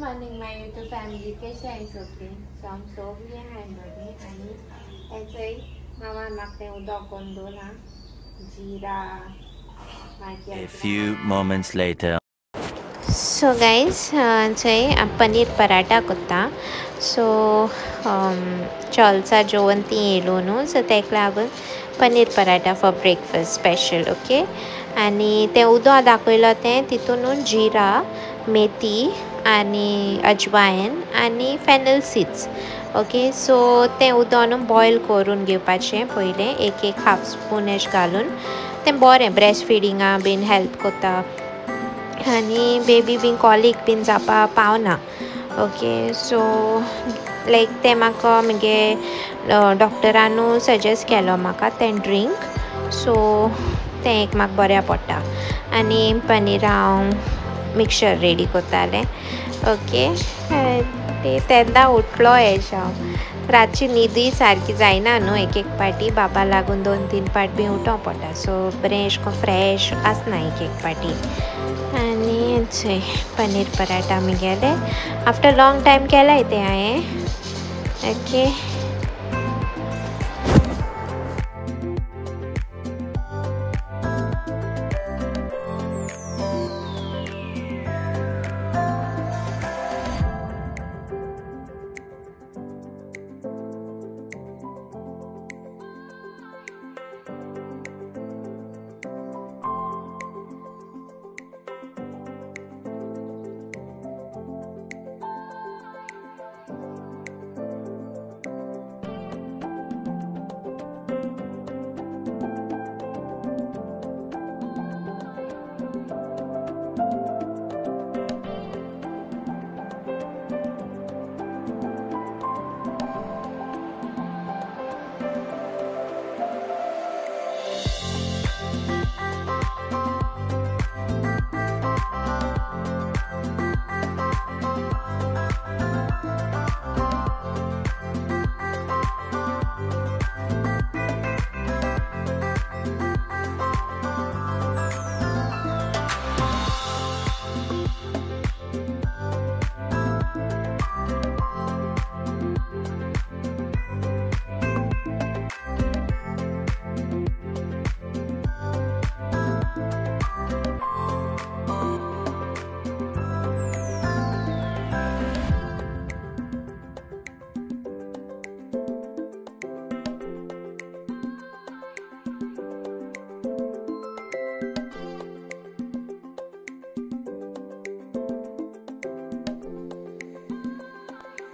morning, my YouTube family. कैसे हैं सगळी? So I'm so happy आणि याचंय मामा मागते उदक कोण दोना जीरा A few moments later. So guys, paneer paratha कोत्ता. So चलचा जेवण ती येलो न्हू, सो तेका लागून paneer paratha for breakfast special. Okay. आणि ते उदक दाखयलो तें तितून जिरा, मेथी आणि अजवायन आणि फेनल सीड्स. ओके. सो तें उदक न्हू बॉयल करून घेवपाचें पयलें एक हाफ स्पून एश घालून. तें बरें ब्रेस्ट फिडिंगा बीन हेल्प कोता आनी बेबी बीन कॉलीक बीन जावपा पावना. ओके. सो लायक तें म्हाका म्हगे डॉक्टरानू सजेस्ट केलो म्हाका तें ड्रिंक. सो तें एक म्हाका बऱ्या पडटा. आनी पनीर हांव मिक्सचर रेडी कोत्तालें. ओके. तेन्ना उठलो हें हांव रातची न्हिदूय सारकी जायना न्हू एक पाटी बाबा लागून 2-3 पाट बी उठोवं पडटा. सो बरें अशें करून फ्रेश आसना एक पाटी. आनी थंय पनीर पराठा म्हगेले आफ्टर लॉंग टायम केलाय तें हांवें. Okay.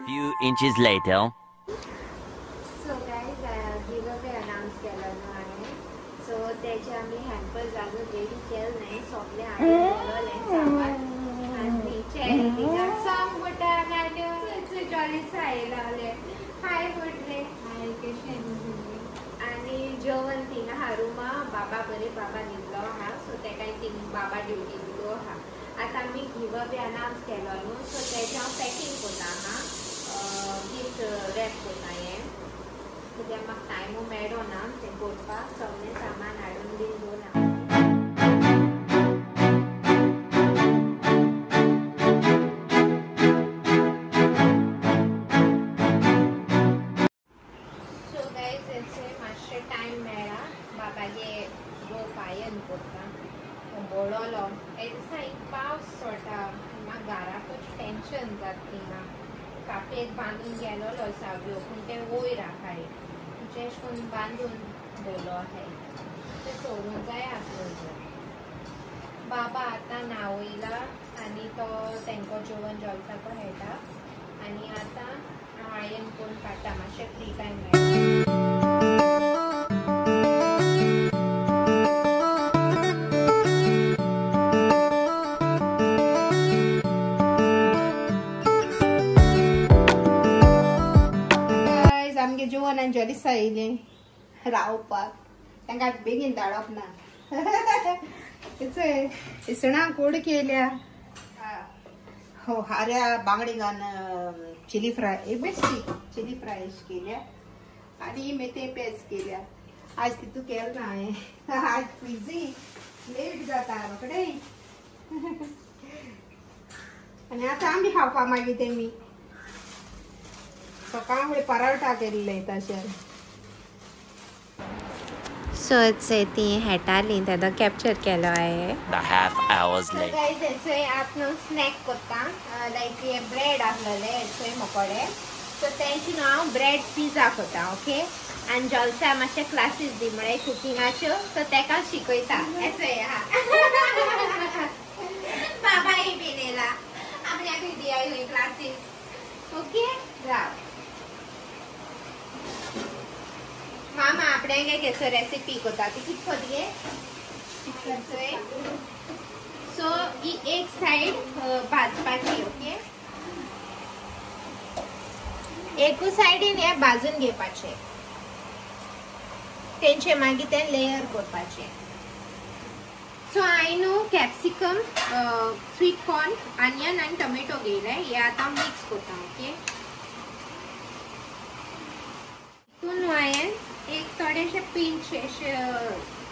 Few inches later. So guys, giveaway announce केलं आहे. सो त्याचे आम्ही हॅम्पर्स अजून रेडी केलं नाही. सोपले आले सामान आणि चेहरे सॉन्ग बुटा गाणं जॉली सायला आले. हाय बुटले हाय कशें आणि जेवण थिंगा हारुमा बाबा बरे बाबा न्हिदलो हा. सो ते काय थिंग बाबा ड्युटी दिलो हा. आता आम्ही गिवअवे अनाउन्स केलो न्हू. सो त्याचे हांव पॅकिंग कोता हा. गिफ्ट रॅप कोता हें कित्याक म्हाका टायमू मेळ्ळो ना तें करपाक. सगळें सामान हाडून बीन दवरलां. सो गायज हेचे मातशें टायम मेळ्ळा बाबागे गो पायन करता बोळोलो. हेचा एक पावस सोडटा म्हाका घराकूच टेन्शन जाता थिंगा. कापेक बांदून गेलोलो सावयो पूण ते वयर आहाय. तुजे अशें करून बांदून दवरलो आहाय ते सोडूंक जाय आसलो. बाबा आतां न्हावयला आनी तो तेंको जेवण जेवपाक खेळटा. आनी आतां हांव आयन करून काडटा मातशें फ्री टायम मेळटा. आमगे जेवण आनी जॉलिसा येयलें रावपाक. तांकां बेगीन धाडप ना. इसणां कोड केल्या. हो हाऱ्या बांगडे घालून चिली फ्राय बेश्टी चिली फ्राय केल्या आनी मेथे पेज केल्या. आज तितू केल ना हांवें. आज बिझी लेट जाता रोखडे. आनी आतां आमी खावपा मागीर तेमी सकाळ फुडें पराठा केल्ले तशें. सो ती हेटाली तेदो कॅप्चर केलो आहे. The half hours So later. guys, हेचोय आफ्टरनून स्नॅक करता. लायक हे ब्रेड आसलेले हेचोय मोकोडे. सो तेंची न्हू हांव ब्रेड पिझ्झा करता. ओके. आनी जॉल्सा मातशे क्लासीस दी म्हळ्यार कुकिंगाच्यो. सो तेका शिकयता. हेचोय हा. बाबाय बीन येला. आपल्याक दिया क्लासीस. ओके. राव. मामा आपणे घेसो रेसिपी करता ती कितको गे करचोय. सो ही एक साइड भाजपाची. ओके. एकू साइडीन हे भाजून घेवपाचे. तेंचे मागीर ते लेयर करपाचे. सो हांवें न्हू कॅप्सिकम, स्वीट कॉर्न, ऑनियन आनी टोमॅटो घेयले. हे आतां मिक्स करता. ओके. तितून हांवें एक थोडेशे पिंच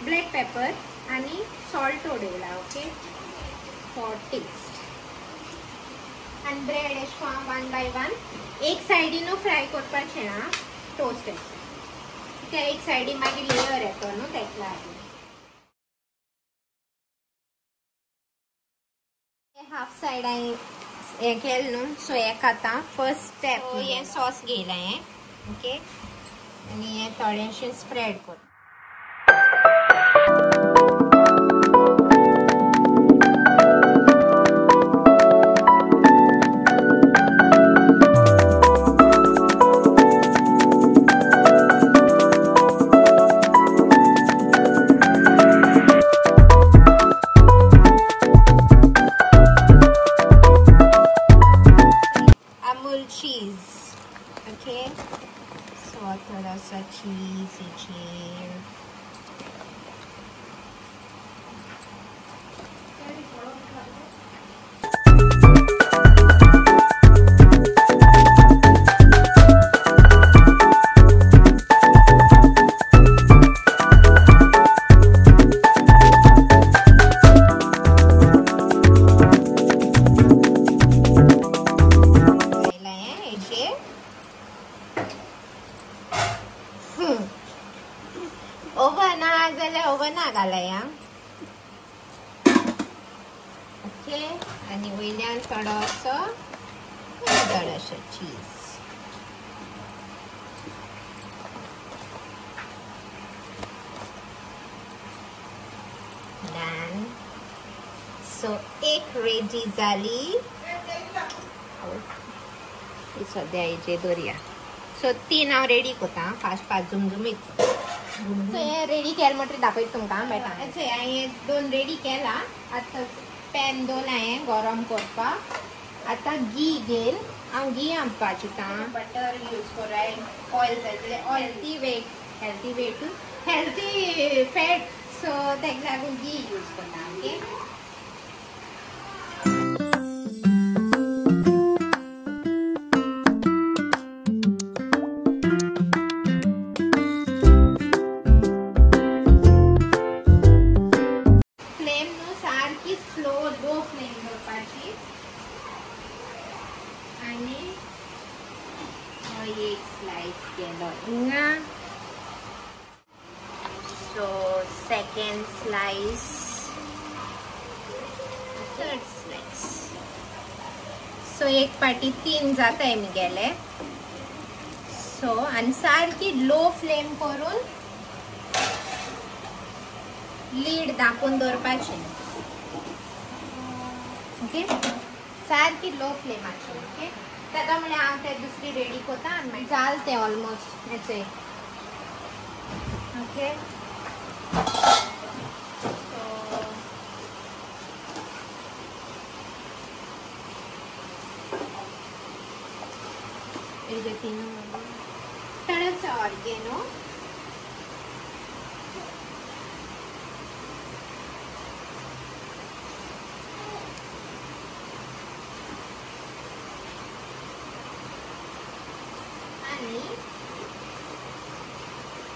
ब्लॅक पेपर आनी सॉल्ट उडयला. ओके. For taste. आनी ब्रेड एश कोन 1 by 1 एक सायडीनू फ्राय करपाचें ना टोस्ट ते एक सायडीन मागीर लेयर येतो न्हू तेका लागून. हाफ सायड हांवें हें केलें न्हू. सो हेका आतां फर्स्ट स्टेप हें सॉस घेयला हें. ओके. आनी हें थोडेंशें स्प्रेड कर. अमूल चीज. ओके. सो थोडासा चीज हेचेर. ओव्हन हा जाल्यार ओव्हना घालया. ओके. आनी वयल्यान थोडोसो थोडोसो चीज. डन. सो एक रेडी जाली. सद्या हेजे दोरया. सो 3 हांव रेडी करता. फास्ट झुमझुमीत. सो हे रेडी केलें म्हणटरी दाखयता तुमकां बेटा. हांवें 2 रेडी केला. आतां पॅन दवरला हांवें गरम करपाक. आतां घी घेवन हांव घी आमपाक चिंता. बटर यूज कराय. ऑयल जाय हेल्थी वेट हेल्थी फॅट. सो तेका लागून घी यूज करता. ओके. लो फ्लेम करपाची. आनी एक स्लाइस केलो हिंगा. So second slice. Third slice. So एक पाटी 3 जाताय मी गेले. सो आनी सारकी लो फ्लेम करून लीड धापून दवरपाचें. ओके. सारकी लो फ्लेमाची. ओके. तेका म्हळ्यार हांव ते दुसरी रेडी करता आनी जाल ते ऑलमोस्ट हेचे. ओके. थोडंसं ऑर्गेनो.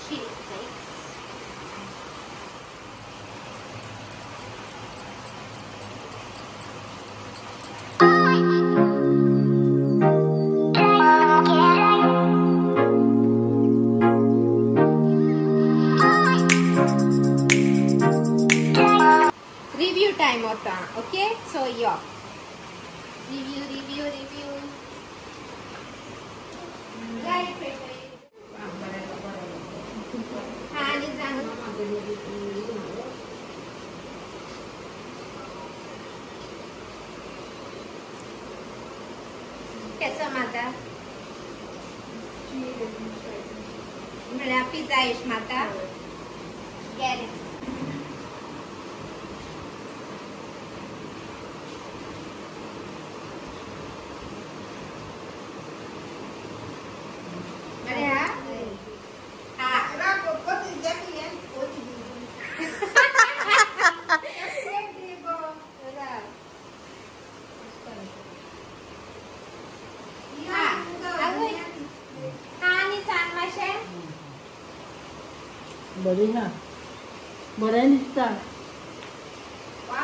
chili flakes. टाइम होता. ओके सो यो रिव्यू आणि कसं माता म्हणल्या पिझ्झा येश माता गॅरे बरी ना बरें दिसता.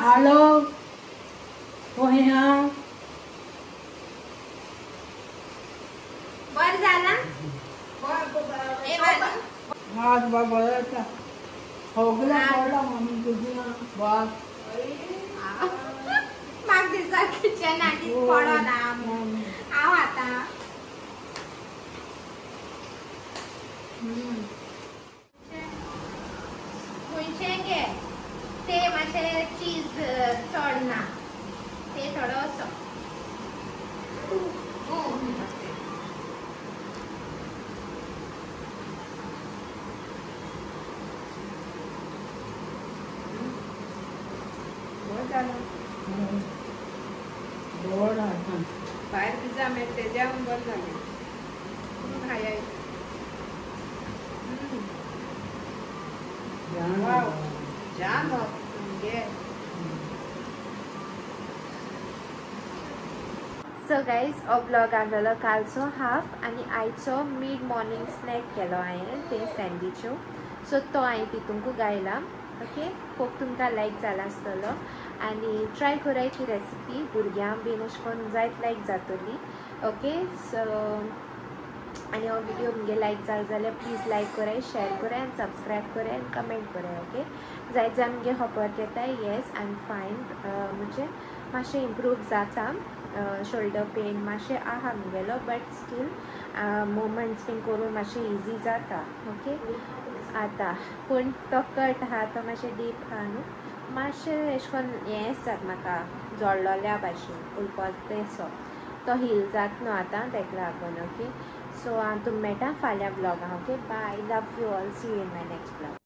हॅलो कोण हा बर झाला आज बा बरं आता होगला पडला मम्मी तुझी बस माग दिसा किचन आधी पडो ना हांव आता खुंयचें घे ते मातशें चीज चड ना ते थोडोसो भायर पिझ्झा मेळटा ते जेवण बरें जालें खाया जाम घे. सो गायज हो ब्लॉग आहलो कालचो हाफ आनी आयचो मिड मॉर्निंग स्नॅक केलो हांवें ते सँडविच्यो सो तो हांवें तितूंकू घायला. ओके खूब तुमकां लायक जाला आसतलो आनी ट्राय कराय ती रेसिपी भुरग्यांक बीन अशें करून जायत लायक जातली. ओके सो आनी हो व्हिडिओ मुगे लायक जाल जाल्यार प्लीज लायक कराय शेअर कराय आनी सबस्क्रायब कराय आनी कमेंट कराय. ओके जायत जाण मुगे होपत येता येस आय एम फायन म्हणजे मातशें इम्प्रूव जाता. शोल्डर पेन मातशें आहा मुगेलो बट स्टील मुवमेंट्स बीन करून मातशें इजी जाता. ओके आतां पूण तो कट आहा तो मातशें डीप आहा न्हू मातशें अशें करून हेंच जाता म्हाका जोडलोल्या भाशेन उलपत तेसो तो हील जाता न्हू आतां तेका लागून. ओके सो हांव तुमी मेळटा फाल्यां ब्लॉगां. Okay bye love you all see you in my next blog.